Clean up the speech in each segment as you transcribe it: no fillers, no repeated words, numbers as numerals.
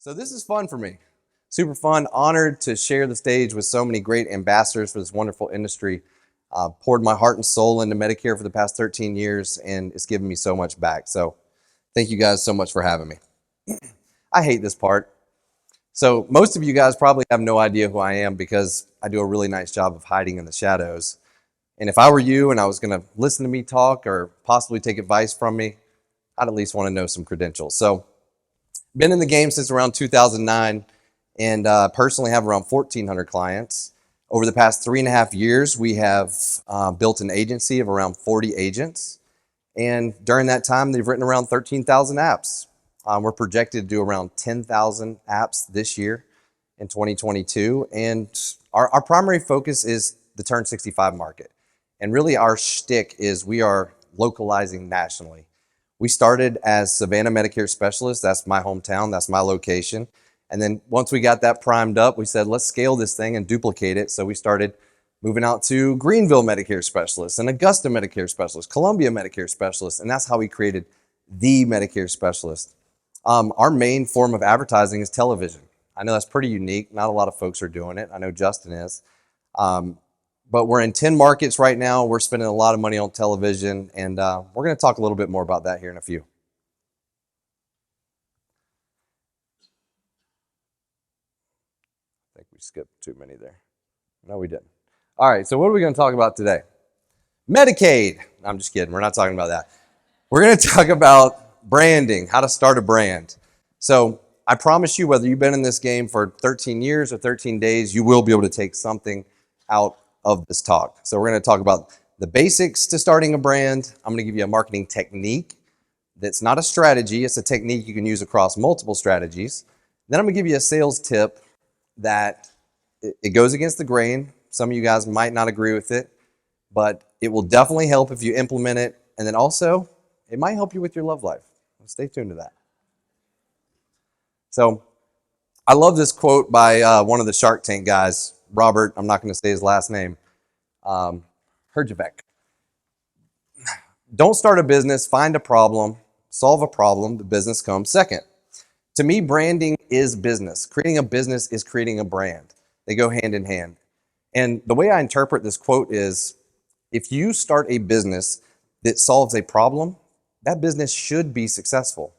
So this is fun for me. Super fun, honored to share the stage with so many great ambassadors for this wonderful industry. Poured my heart and soul into Medicare for the past 13 years, and it's given me so much back. So thank you guys so much for having me. I hate this part. So most of you guys probably have no idea who I am because I do a really nice job of hiding in the shadows. And if I were you and I was going to listen to me talk or possibly take advice from me, I'd at least want to know some credentials. So been in the game since around 2009 and personally have around 1,400 clients. Over the past 3.5 years, we have built an agency of around 40 agents. And during that time, they've written around 13,000 apps. We're projected to do around 10,000 apps this year in 2022. And our primary focus is the turn 65 market. And really our shtick is we are localizing nationally. We started as Savannah Medicare Specialists. That's my hometown. That's my location. And then once we got that primed up, we said, let's scale this thing and duplicate it. So we started moving out to Greenville Medicare Specialists and Augusta Medicare Specialists, Columbia Medicare Specialists. And that's how we created the Medicare Specialist. Our main form of advertising is television. I know that's pretty unique. Not a lot of folks are doing it. I know Justin is. But we're in 10 markets right now. We're spending a lot of money on television, and we're going to talk a little bit more about that here in a few. I think we skipped too many there. No, we didn't. All right, so what are we going to talk about today? Medicaid. I'm just kidding. We're not talking about that. We're going to talk about branding, how to start a brand. So I promise you, whether you've been in this game for 13 years or 13 days, you will be able to take something out of this talk. So we're going to talk about the basics to starting a brand. I'm going to give you a marketing technique that's not a strategy. It's a technique you can use across multiple strategies. Then I'm going to give you a sales tip that it goes against the grain. Some of you guys might not agree with it, but it will definitely help if you implement it. And then also, it might help you with your love life. Stay tuned to that. So I love this quote by one of the Shark Tank guys, Robert, I'm not going to say his last name, Herjavec. Don't start a business, find a problem, solve a problem, the business comes second. To me, branding is business. Creating a business is creating a brand. They go hand in hand. And the way I interpret this quote is, if you start a business that solves a problem, that business should be successful.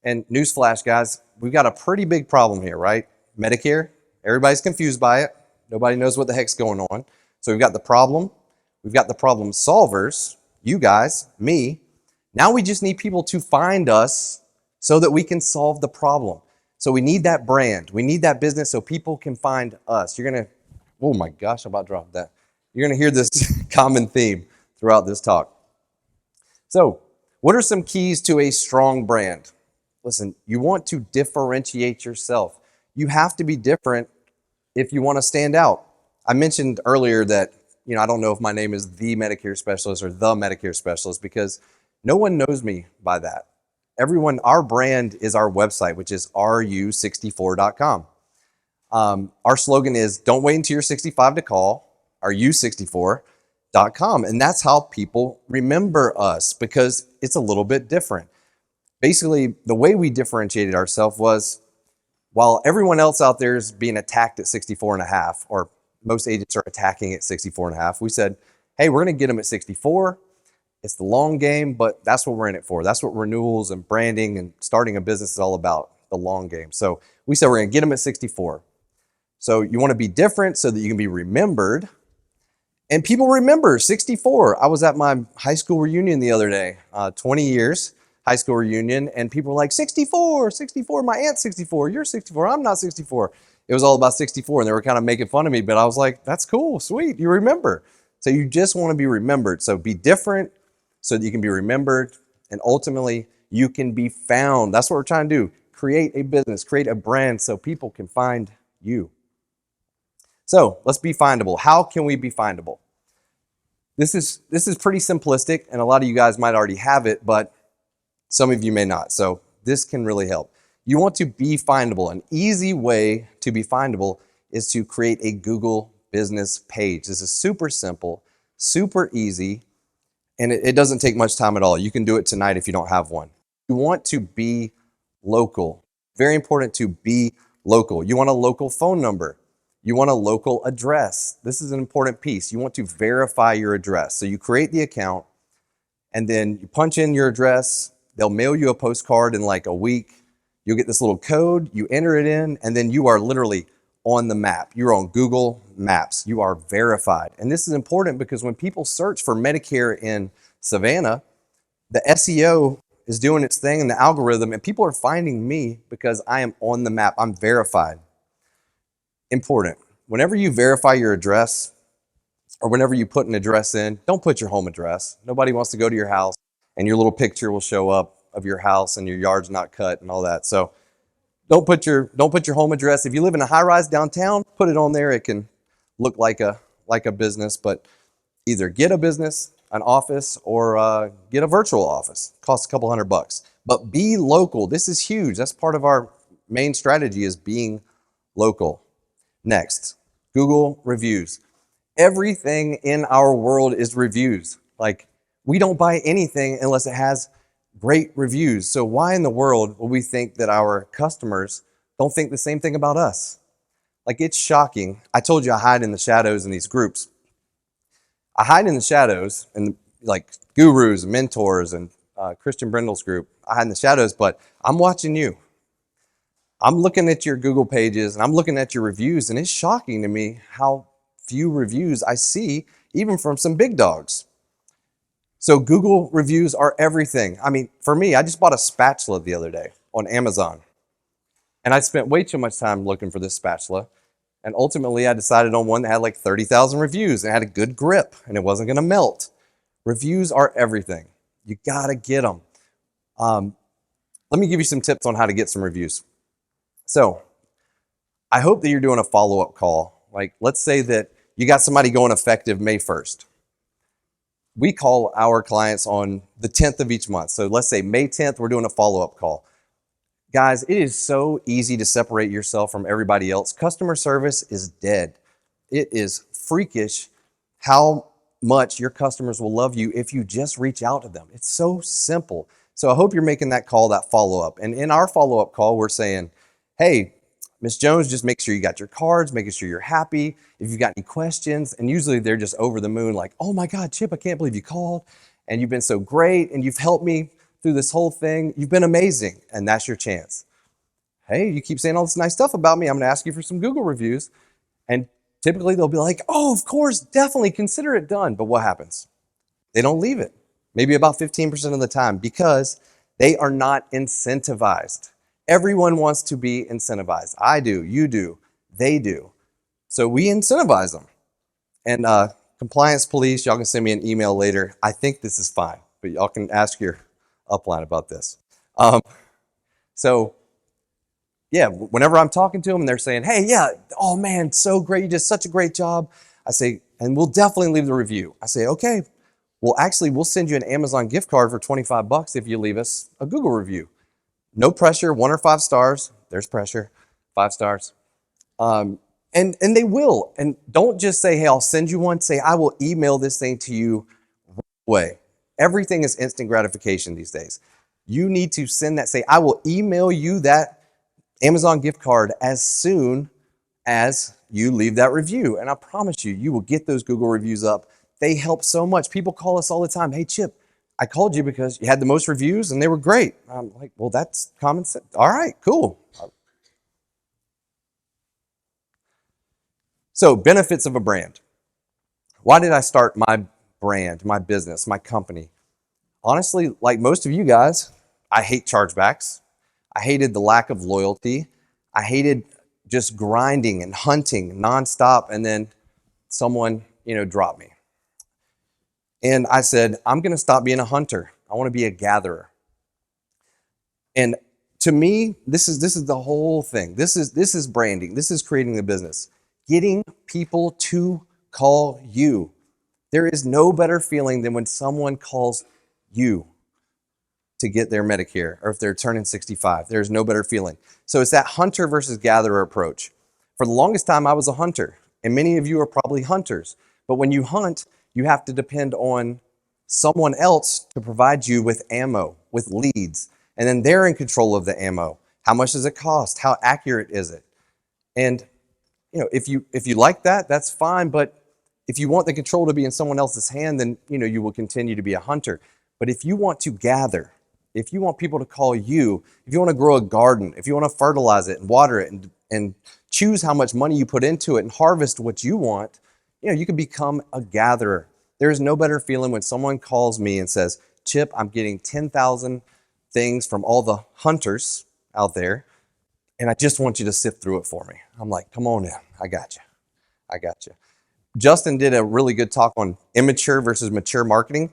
And newsflash, guys, we've got a pretty big problem here, right? Medicare, everybody's confused by it. Nobody knows what the heck's going on. So we've got the problem. We've got the problem solvers, you guys, me. Now we just need people to find us so that we can solve the problem. So we need that brand. We need that business so people can find us. You're going to, oh my gosh, I'm about to drop that. You're going to hear this common theme throughout this talk. So what are some keys to a strong brand? Listen, you want to differentiate yourself. You have to be different if you want to stand out. I mentioned earlier that, I don't know if my name is the Medicare Specialist or the Medicare Specialist because no one knows me by that. Our brand is our website, which is ru64.com. Our slogan is, don't wait until you're 65 to call, ru64.com. And that's how people remember us because it's a little bit different. Basically, the way we differentiated ourselves was, while everyone else out there is being attacked at 64 and a half, or most agents are attacking at 64 and a half, we said, hey, we're going to get them at 64. It's the long game, but that's what we're in it for. That's what renewals and branding and starting a business is all about, the long game. So we said we're going to get them at 64. So you want to be different so that you can be remembered. And people remember 64. I was at my high school reunion the other day, 20 years. High school reunion, and people were like, 64, 64, my aunt's 64, you're 64, I'm not 64. It was all about 64, and they were kind of making fun of me, but I was like, that's cool, sweet, you remember. So you just want to be remembered. So be different so that you can be remembered, and ultimately you can be found. That's what we're trying to do. Create a business, create a brand so people can find you. So let's be findable. How can we be findable? This is pretty simplistic, and a lot of you guys might already have it, but some of you may not, so this can really help. You want to be findable. An easy way to be findable is to create a Google business page. This is super simple, super easy, and it doesn't take much time at all. You can do it tonight if you don't have one. You want to be local. Very important to be local. You want a local phone number. You want a local address. This is an important piece. You want to verify your address. So you create the account and then you punch in your address. They'll mail you a postcard in like a week. You'll get this little code, you enter it in, and then you are literally on the map. You're on Google Maps. You are verified. And this is important because when people search for Medicare in Savannah, the SEO is doing its thing in the algorithm, and people are finding me because I am on the map. I'm verified. Important. Whenever you verify your address or whenever you put an address in, don't put your home address. Nobody wants to go to your house and your little picture will show up of your house and your yard's not cut and all that. So don't put your home address. If you live in a high-rise downtown, put it on there. It can look like a business, but either get a business, an office, or get a virtual office. Costs a couple $100. But be local. This is huge. That's part of our main strategy, is being local. Next, Google reviews. Everything in our world is reviews. Like, we don't buy anything unless it has great reviews. So why in the world will we think that our customers don't think the same thing about us? Like, it's shocking. I told you I hide in the shadows in these groups. I hide in the shadows and like gurus and mentors and Christian Brindle's group. I hide in the shadows, but I'm watching you. I'm looking at your Google pages and I'm looking at your reviews, and it's shocking to me how few reviews I see, even from some big dogs. So Google reviews are everything. I mean, for me, I just bought a spatula the other day on Amazon. And I spent way too much time looking for this spatula. And ultimately, I decided on one that had like 30,000 reviews and had a good grip and it wasn't gonna melt. Reviews are everything. You gotta get them. Let me give you some tips on how to get some reviews. So I hope that you're doing a follow-up call. Like, let's say that you got somebody going effective May 1st. We call our clients on the 10th of each month. So let's say May 10th, we're doing a follow-up call. Guys, it is so easy to separate yourself from everybody else. Customer service is dead. It is freakish how much your customers will love you if you just reach out to them. It's so simple. So I hope you're making that call, that follow-up. And in our follow-up call, we're saying, hey, Ms. Jones, just make sure you got your cards, making sure you're happy. If you've got any questions, and usually they're just over the moon, like, oh my God, Chip, I can't believe you called, and you've been so great, and you've helped me through this whole thing. You've been amazing, and that's your chance. Hey, you keep saying all this nice stuff about me. I'm gonna ask you for some Google reviews. And typically they'll be like, oh, of course, definitely, consider it done. But what happens? They don't leave it. Maybe about 15% of the time, because they are not incentivized. Everyone wants to be incentivized. I do, you do, they do. So we incentivize them. And compliance police, y'all can send me an email later. I think this is fine, but y'all can ask your upline about this. So yeah, whenever I'm talking to them and they're saying, hey, yeah, oh man, so great, you did such a great job. I say, and we'll definitely leave the review. I say, okay, well, actually, we'll send you an Amazon gift card for $25 if you leave us a Google review. No pressure, 1 or 5 stars. There's pressure, 5 stars. And they will. And don't just say, hey, I'll send you one. Say, I will email this thing to you right away. Everything is instant gratification these days. You need to send that, say, I will email you that Amazon gift card as soon as you leave that review. And I promise you, you will get those Google reviews up. They help so much. People call us all the time. Hey, Chip, I called you because you had the most reviews and they were great. I'm like, well, that's common sense. All right, cool. So, benefits of a brand. Why did I start my brand, my business, my company? Honestly, like most of you guys, I hate chargebacks. I hated the lack of loyalty. I hated just grinding and hunting nonstop, and then someone, dropped me. And I said, I'm going to stop being a hunter. I want to be a gatherer. And to me, this is the whole thing. This is branding. This is creating the business. Getting people to call you. There is no better feeling than when someone calls you to get their Medicare, or if they're turning 65. There's no better feeling. So it's that hunter versus gatherer approach. For the longest time, I was a hunter, and many of you are probably hunters. But when you hunt, you have to depend on someone else to provide you with ammo, with leads, and then they're in control of the ammo. How much does it cost? How accurate is it? And if you like that, that's fine. But if you want the control to be in someone else's hand, then you will continue to be a hunter. But if you want to gather, if you want people to call you, if you want to grow a garden, if you want to fertilize it and water it and choose how much money you put into it and harvest what you want, you can become a gatherer. There is no better feeling when someone calls me and says, Chip, I'm getting 10,000 things from all the hunters out there, and I just want you to sift through it for me. I'm like, come on in. I got you. I got you. Justin did a really good talk on immature versus mature marketing.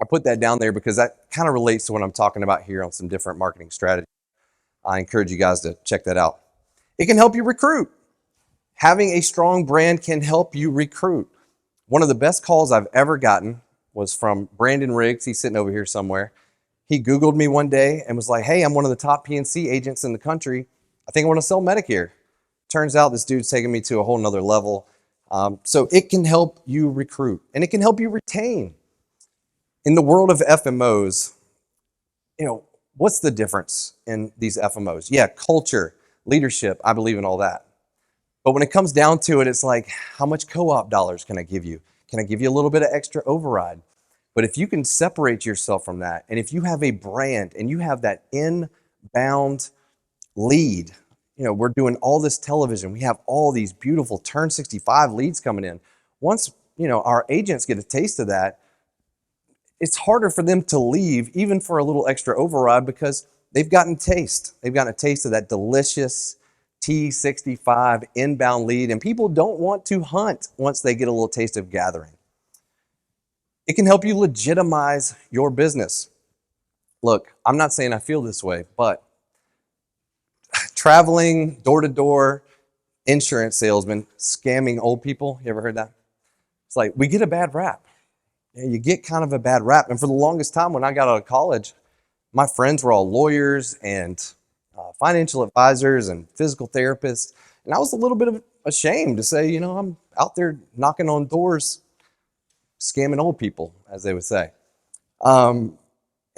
I put that down there because that kind of relates to what I'm talking about here on some different marketing strategies. I encourage you guys to check that out. It can help you recruit. Having a strong brand can help you recruit. One of the best calls I've ever gotten was from Brandon Riggs. He's sitting over here somewhere. He Googled me one day and was like, hey, I'm one of the top P&C agents in the country. I think I want to sell Medicare. Turns out this dude's taking me to a whole nother level. So it can help you recruit and it can help you retain. In the world of FMOs, what's the difference in these FMOs? Yeah, culture, leadership, I believe in all that. But when it comes down to it, it's like, how much co-op dollars can I give you? Can I give you a little bit of extra override? But if you can separate yourself from that, and if you have a brand and you have that inbound lead, we're doing all this television. We have all these beautiful Turn 65 leads coming in. Once, our agents get a taste of that, it's harder for them to leave, even for a little extra override, because they've gotten taste. They've gotten a taste of that delicious T65 inbound lead, and people don't want to hunt once they get a little taste of gathering. It can help you legitimize your business. Look, I'm not saying I feel this way, but traveling door-to-door insurance salesman scamming old people, you ever heard that? It's like, we get a bad rap. You get kind of a bad rap. And for the longest time when I got out of college, my friends were all lawyers and financial advisors and physical therapists. And I was a little bit ashamed to say, I'm out there knocking on doors, scamming old people, as they would say. And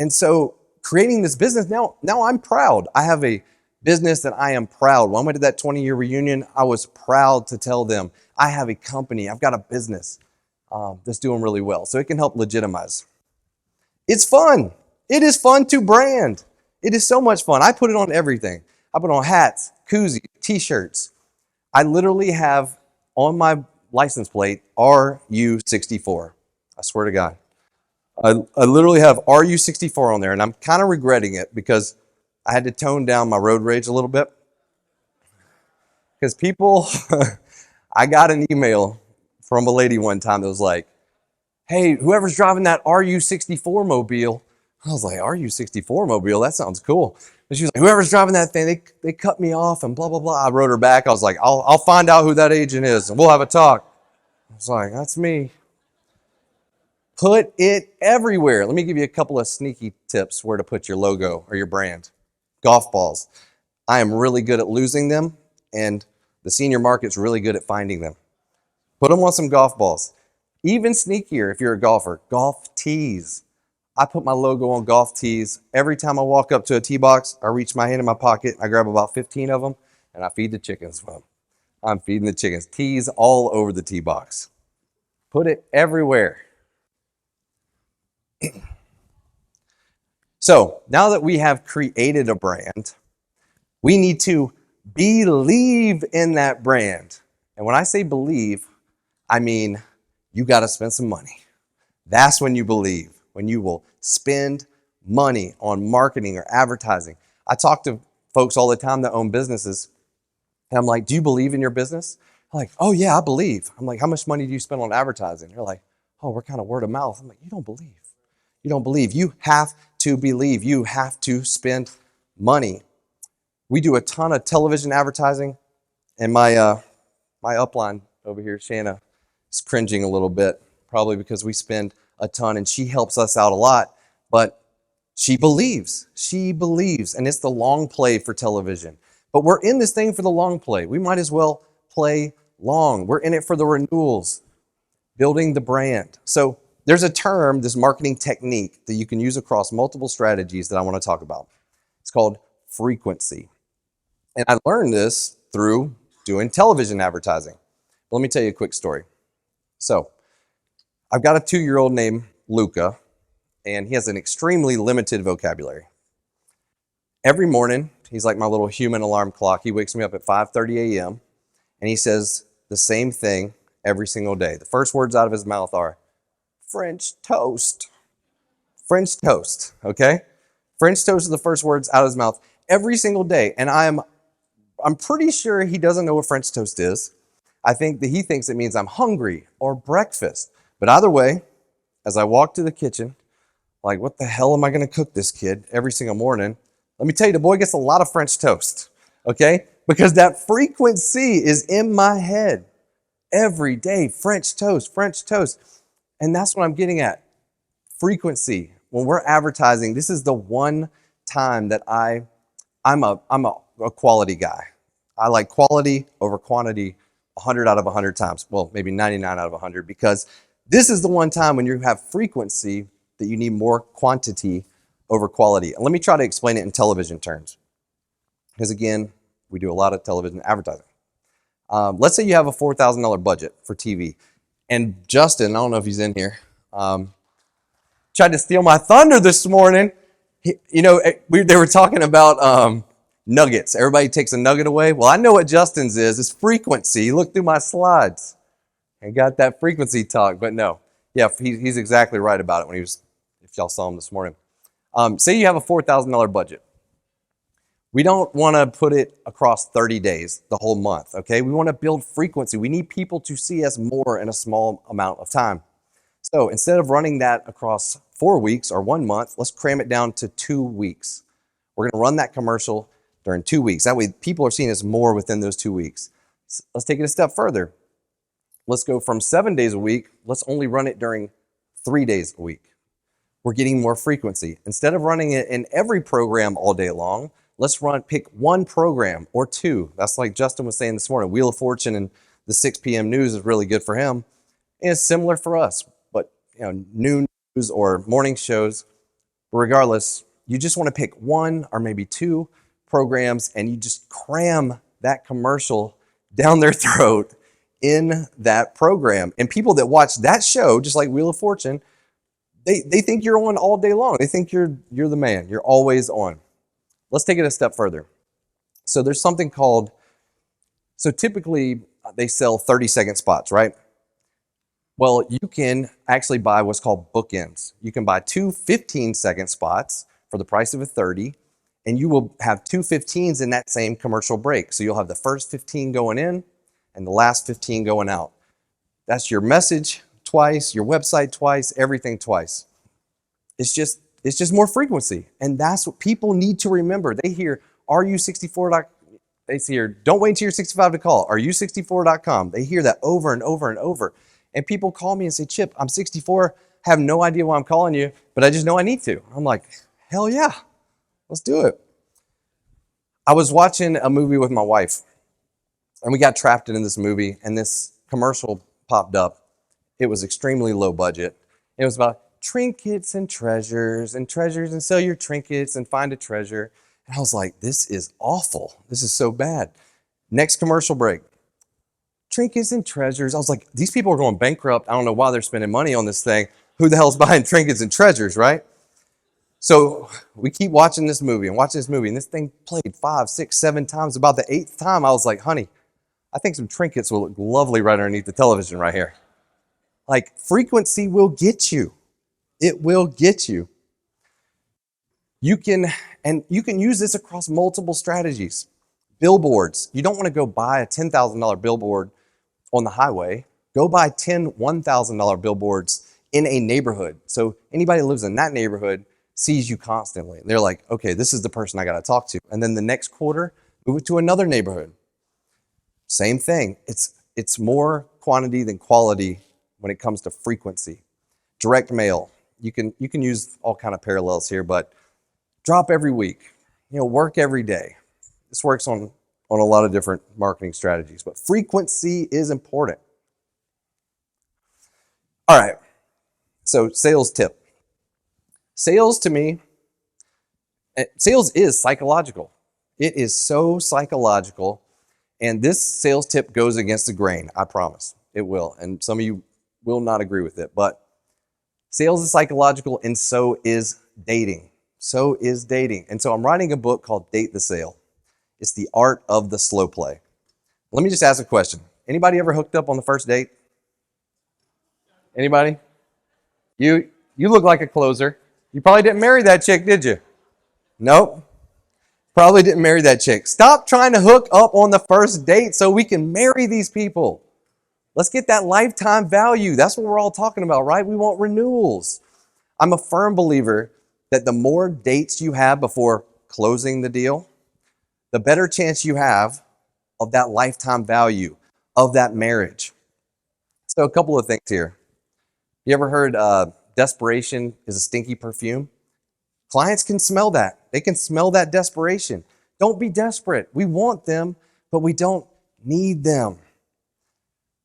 so creating this business, now I'm proud. I have a business that I am proud. When I did that 20-year reunion, I was proud to tell them, I have a company, I've got a business that's doing really well. So it can help legitimize. It's fun. It is fun to brand. It is so much fun. I put it on everything. I put on hats, koozies, t-shirts. I literally have on my license plate, RU64. I swear to God. I literally have RU64 on there, and I'm kind of regretting it because I had to tone down my road rage a little bit. Because people, I got an email from a lady one time that was like, hey, whoever's driving that RU64 mobile. I was like, RU64 mobile? That sounds cool. And she was like, whoever's driving that thing, they cut me off and blah, blah, blah. I wrote her back. I was like, I'll find out who that agent is and we'll have a talk. I was like, that's me. Put it everywhere. Let me give you a couple of sneaky tips where to put your logo or your brand. Golf balls. I am really good at losing them, and the senior market's really good at finding them. Put them on some golf balls. Even sneakier if you're a golfer, golf tees. I put my logo on golf tees. Every time I walk up to a tee box, I reach my hand in my pocket, I grab about 15 of them, and I feed the chickens with them. I'm feeding the chickens. Tees all over the tee box. Put it everywhere. So now that we have created a brand, we need to believe in that brand. And when I say believe, I mean you got to spend some money. That's when you believe, when you will spend money on marketing or advertising. I talk to folks all the time that own businesses, and I'm like, do you believe in your business? I'm like, oh yeah, I believe. I'm like, how much money do you spend on advertising? They're like, oh, we're kind of word of mouth. I'm like, you don't believe. You don't believe. You have to believe. You have to spend money. We do a ton of television advertising, and my upline over here, Shanna, is cringing a little bit, probably because we spend a ton, and she helps us out a lot, but she believes. She believes, and it's the long play for television. But we're in this thing for the long play. We might as well play long. We're in it for the renewals, building the brand. So there's a term, this marketing technique that you can use across multiple strategies that I want to talk about. It's called frequency. And I learned this through doing television advertising. Let me tell you a quick story. So I've got a 2-year-old named Luca, and he has an extremely limited vocabulary. Every morning, he's like my little human alarm clock. He wakes me up at 5:30 a.m. and he says the same thing every single day. The first words out of his mouth are French toast. French toast, okay? French toast is the first words out of his mouth every single day. And I'm pretty sure he doesn't know what French toast is. I think that he thinks it means I'm hungry or breakfast. But either way, as I walk to the kitchen, like, what the hell am I going to cook this kid every single morning? Let me tell you, the boy gets a lot of French toast, okay? Because that frequency is in my head every day. French toast, French toast. And that's what I'm getting at. Frequency. When we're advertising, this is the one time that I'm a quality guy. I like quality over quantity 100 out of 100 times. Well, maybe 99 out of 100, because this is the one time when you have frequency that you need more quantity over quality. And let me try to explain it in television terms. Because again, we do a lot of television advertising. Let's say you have a $4,000 budget for TV. And Justin, I don't know if he's in here, tried to steal my thunder this morning. They were talking about nuggets. Everybody takes a nugget away. Well, I know what Justin's is. It's frequency. Look through my slides. I got that frequency talk, but no. Yeah, he's exactly right about it if y'all saw him this morning. Say you have a $4,000 budget. We don't want to put it across 30 days, the whole month, okay? We want to build frequency. We need people to see us more in a small amount of time. So instead of running that across 4 weeks or 1 month, let's cram it down to 2 weeks. We're going to run that commercial during 2 weeks. That way people are seeing us more within those 2 weeks. Let's take it a step further. Let's go from 7 days a week. Let's only run it during 3 days a week. We're getting more frequency. Instead of running it in every program all day long, let's pick one program or two. That's like Justin was saying this morning. Wheel of Fortune and the 6 p.m. news is really good for him. And it's similar for us. But noon news or morning shows, regardless, you just want to pick one or maybe two programs and you just cram that commercial down their throat in that program. And people that watch that show, just like Wheel of Fortune, they think you're on all day long. They think you're the man. You're always on. Let's take it a step further. So there's something called, so typically they sell 30-second spots, right? Well, you can actually buy what's called bookends. You can buy 2 15-second spots for the price of a 30, and you will have 2 15s in that same commercial break. So you'll have the first 15 going in and the last 15 going out. That's your message twice, your website twice, everything twice. It's just more frequency. And that's what people need to remember. They hear, they hear, don't wait until you're 65 to call. Are-you64.com? They hear that over and over and over. And people call me and say, Chip, I'm 64, have no idea why I'm calling you, but I just know I need to. I'm like, hell yeah, let's do it. I was watching a movie with my wife, and we got trapped in this movie, and this commercial popped up. It was extremely low budget. It was about trinkets and treasures, and sell your trinkets and find a treasure. And I was like, this is awful. This is so bad. Next commercial break. Trinkets and treasures. I was like, these people are going bankrupt. I don't know why they're spending money on this thing. Who the hell's buying trinkets and treasures, right? So we keep watching this movie, and this thing played 5, 6, 7 times. About the 8th time, I was like, honey, I think some trinkets will look lovely right underneath the television right here. Like, frequency will get you. It will get you. You can use this across multiple strategies. Billboards. You don't want to go buy a $10,000 billboard on the highway. Go buy 10 $1,000 billboards in a neighborhood. So anybody who lives in that neighborhood sees you constantly. They're like, okay, this is the person I got to talk to. And then the next quarter, move it to another neighborhood. Same thing. It's more quantity than quality when it comes to frequency. Direct mail. You can use all kind of parallels here, but drop every week. Work every day. This works on a lot of different marketing strategies, but frequency is important. All right, so sales tip. Sales to me, sales is psychological. It is so psychological. And this sales tip goes against the grain, I promise. It will. And some of you will not agree with it. But sales is psychological, and so is dating. So is dating. And so I'm writing a book called Date the Sale. It's the art of the slow play. Let me just ask a question. Anybody ever hooked up on the first date? Anybody? You look like a closer. You probably didn't marry that chick, did you? Nope. Probably didn't marry that chick. Stop trying to hook up on the first date so we can marry these people. Let's get that lifetime value. That's what we're all talking about, right? We want renewals. I'm a firm believer that the more dates you have before closing the deal, the better chance you have of that lifetime value of that marriage. So a couple of things here. You ever heard desperation is a stinky perfume? Clients can smell that. They can smell that desperation. Don't be desperate. We want them, but we don't need them.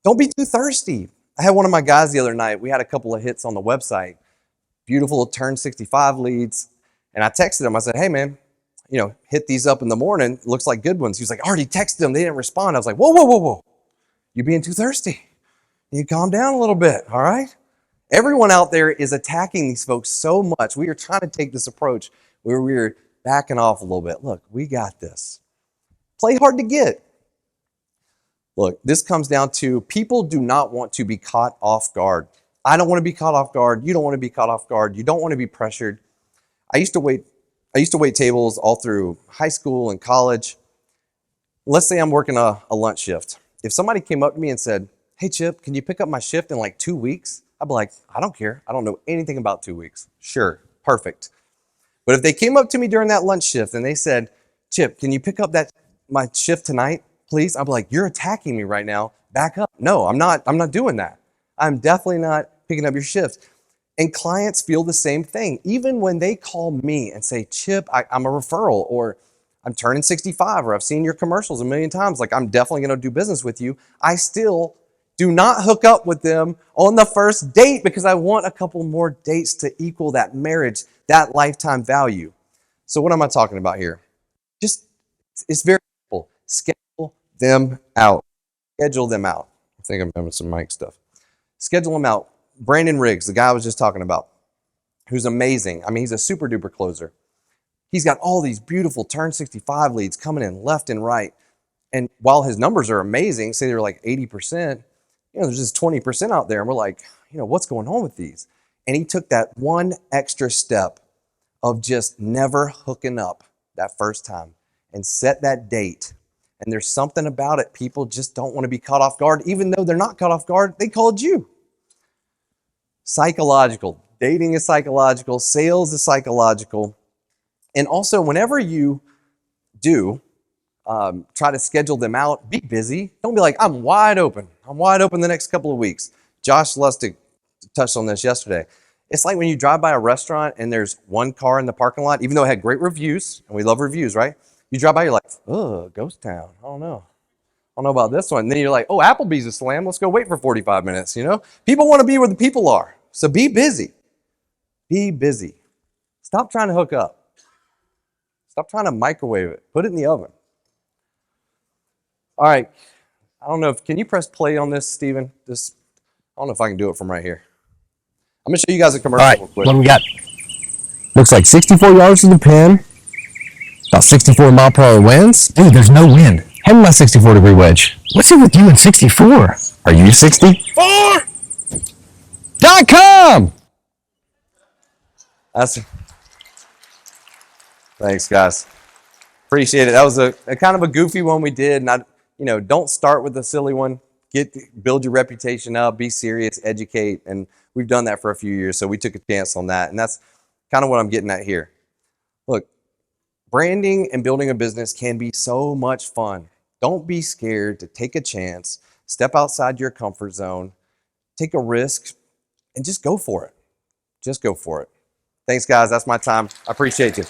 Don't be too thirsty. I had one of my guys the other night. We had a couple of hits on the website. Beautiful Turn 65 leads. And I texted him. I said, hey, man, hit these up in the morning. Looks like good ones. He was like, I already texted them. They didn't respond. I was like, whoa. You're being too thirsty. You calm down a little bit, all right? Everyone out there is attacking these folks so much. We are trying to take this approach where we're backing off a little bit. Look, we got this. Play hard to get. Look, this comes down to people do not want to be caught off guard. I don't want to be caught off guard. You don't want to be caught off guard. You don't want to be pressured. I used to wait tables all through high school and college. Let's say I'm working a lunch shift. If somebody came up to me and said, hey, Chip, can you pick up my shift in like 2 weeks? I'd be like, I don't care. I don't know anything about 2 weeks. Sure, perfect. But if they came up to me during that lunch shift and they said, Chip, can you pick up my shift tonight, please? I'd be like, you're attacking me right now. Back up. No, I'm not doing that. I'm definitely not picking up your shift. And clients feel the same thing. Even when they call me and say, Chip, I'm a referral, or I'm turning 65, or I've seen your commercials a million times, like I'm definitely going to do business with you, I still do not hook up with them on the first date because I want a couple more dates to equal that marriage, that lifetime value. So what am I talking about here? It's very simple. Schedule them out. Schedule them out. I think I'm having some mic stuff. Schedule them out. Brandon Riggs, the guy I was just talking about, who's amazing. I mean, he's a super duper closer. He's got all these beautiful Turn 65 leads coming in left and right. And while his numbers are amazing, say they're like 80%, there's just 20% out there. And we're like, what's going on with these? And he took that one extra step of just never hooking up that first time and set that date. And there's something about it. People just don't want to be caught off guard. Even though they're not caught off guard, they called you. Psychological. Dating is psychological. Sales is psychological. And also, whenever you do try to schedule them out, be busy. Don't be like, I'm wide open. I'm wide open the next couple of weeks. Josh Lustig touched on this yesterday. It's like when you drive by a restaurant and there's one car in the parking lot, even though it had great reviews, and we love reviews, right? You drive by, you're like, oh, ghost town. I don't know about this one. And then you're like, oh, Applebee's is slammed. Let's go wait for 45 minutes, People want to be where the people are. So be busy. Be busy. Stop trying to hook up. Stop trying to microwave it. Put it in the oven. All right. I don't know can you press play on this, Steven? I don't know if I can do it from right here. I'm going to show you guys a commercial real quick. What do we got? Looks like 64 yards to the pin. About 64 mile per hour winds. Dude, there's no wind. Hand me my 64-degree wedge. What's it with you and 64? Are you 64.com? Thanks, guys. Appreciate it. That was a kind of a goofy one we did. Don't start with the silly one. Build your reputation up, be serious, educate. And we've done that for a few years, so we took a chance on that. And that's kind of what I'm getting at here. Look, branding and building a business can be so much fun. Don't be scared to take a chance, step outside your comfort zone, take a risk, and just go for it. Just go for it. Thanks, guys. That's my time. I appreciate you.